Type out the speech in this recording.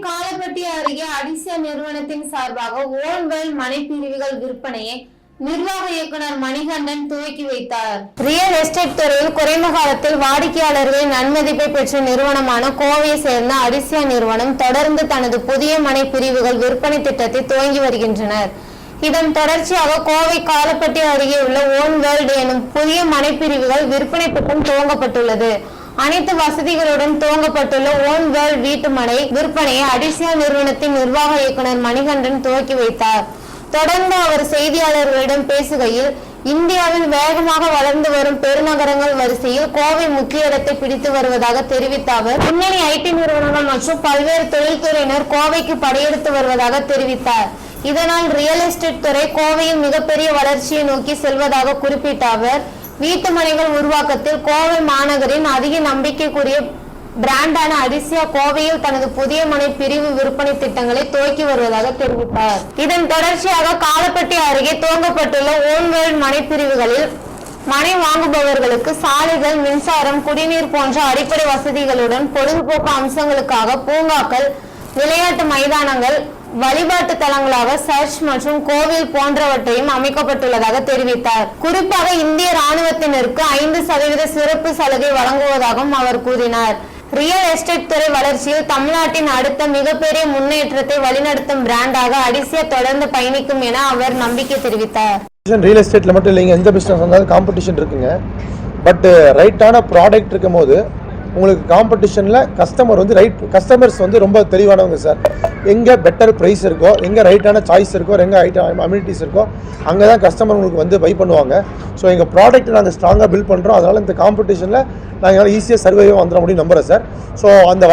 காலப்பட்டி அருகே அடிசியா நிறுவனத்தின் சார்பாக ஓன்வெல் மனைப்பிரிவுகள் விற்பனையை நிர்வாக இயக்குனர் மணிகண்டன் துவக்கி வைத்தார். ரியல் எஸ்டேட் துறையில் குறைந்த காலத்தில் வாடிக்கையாளர்களின் நன்மதிப்பை பெற்ற நிறுவனமான கோவையை சேர்ந்த அடிசியா நிறுவனம் தொடர்ந்து தனது புதிய மனை பிரிவுகள் விற்பனை திட்டத்தை துவங்கி வருகின்றனர். இதன் தொடர்ச்சியாக கோவை காலப்பட்டி அருகே உள்ள ஓன் வேர்ல்டு எனும் புதிய மனைப்பிரிவுகள் விற்பனை திட்டம் துவங்கப்பட்டுள்ளது. அனைத்து வசதிகளுடன் துவங்கப்பட்டுள்ள ஓன் வேர்ல்ட் வீட்டு மனை விற்பனையை அடிசியா நிறுவனத்தின் நிர்வாக இயக்குனர் மணிகண்டன் துவக்கி வைத்தார். தொடர்ந்து அவர் செய்தியாளர்களிடம் பேசுகையில், இந்தியாவில் வேகமாக வளர்ந்து வரும் பெருநகரங்கள் வரிசையில் கோவை முக்கிய இடத்தை பிடித்து வருவதாக தெரிவித்த அவர், முன்னணி ஐடி நிறுவனங்கள் மற்றும் பல்வேறு தொழில்துறையினர் கோவைக்கு படையெடுத்து வருவதாக தெரிவித்தார். இதனால் ரியல் எஸ்டேட் துறை கோவையில் மிகப்பெரிய வளர்ச்சியை நோக்கி செல்வதாக குறிப்பிட்ட அவர், வீட்டு மனைகள் உருவாக்கத்தில் கோவை மாநகரின் அதிக நம்பிக்கைக்குரிய பிராண்டான அடிசியா கோவையில் தனது புதிய மனை பிரிவு விற்பனை திட்டங்களை துவக்கி வருவதாக தெரிவித்தார். இதன் தொடர்ச்சியாக காலப்பட்டி அருகே துவங்கப்பட்டுள்ள ஓன் வேர்ல்ட் மனை பிரிவுகளில் மனை வாங்குபவர்களுக்கு சாலைகள், மின்சாரம், குடிநீர் போன்ற அடிப்படை வசதிகளுடன் பொழுதுபோக்கு அம்சங்களுக்காக பூங்காக்கள், விளையாட்டு மைதானங்கள், வழிபாட்டு தலங்களாக சர்ச் மற்றும் கோவில் போன்றவற்றையும் அமைக்கப்பட்டுள்ளதாக தெரிவித்தார். குறிப்பாக இந்திய ராணுவத்தினருக்கு 5% சிறப்பு சலுகை வழங்குவதாகவும் அவர் கூறினார். ரியல் எஸ்டேட் துறை வளர்ச்சியில் தமிழ்நாட்டின் அடுத்த மிகப்பெரிய முன்னேற்றத்தை வழிநடத்தும் பிராண்டாக அடிசியா தொடர்ந்து பயணிக்கும் என அவர் நம்பிக்கை தெரிவித்தார். ரியல் எஸ்டேட்ல மட்டும் இல்லைங்க, எந்த பிசினஸ் வந்தாலும் காம்படிஷன் இருக்குங்க. பட் ரைட்டான ப்ராடக்ட் இருக்கும் போது உங்களுக்கு காம்படிஷனில் கஸ்டமர்ஸ் வந்து ரொம்ப தெளிவானவங்க சார். எங்கே பெட்டர் ப்ரைஸ் இருக்கோ, எங்கே ரைட்டான சாய்ஸ் இருக்கோ, எங்கே அம்யூனிட்டிஸ் இருக்கோ, அங்கே தான் கஸ்டமர் உங்களுக்கு வந்து பை பண்ணுவாங்க. ஸோ எங்கள் ப்ராடக்ட் நாங்கள் ஸ்ட்ராங்காக பில்ட் பண்ணுறோம். அதனால் இந்த காம்படிஷனில் நாங்கள் ஈஸியாக சர்வைவாக வந்துட முடியும் நம்புகிறேன் சார். ஸோ அந்த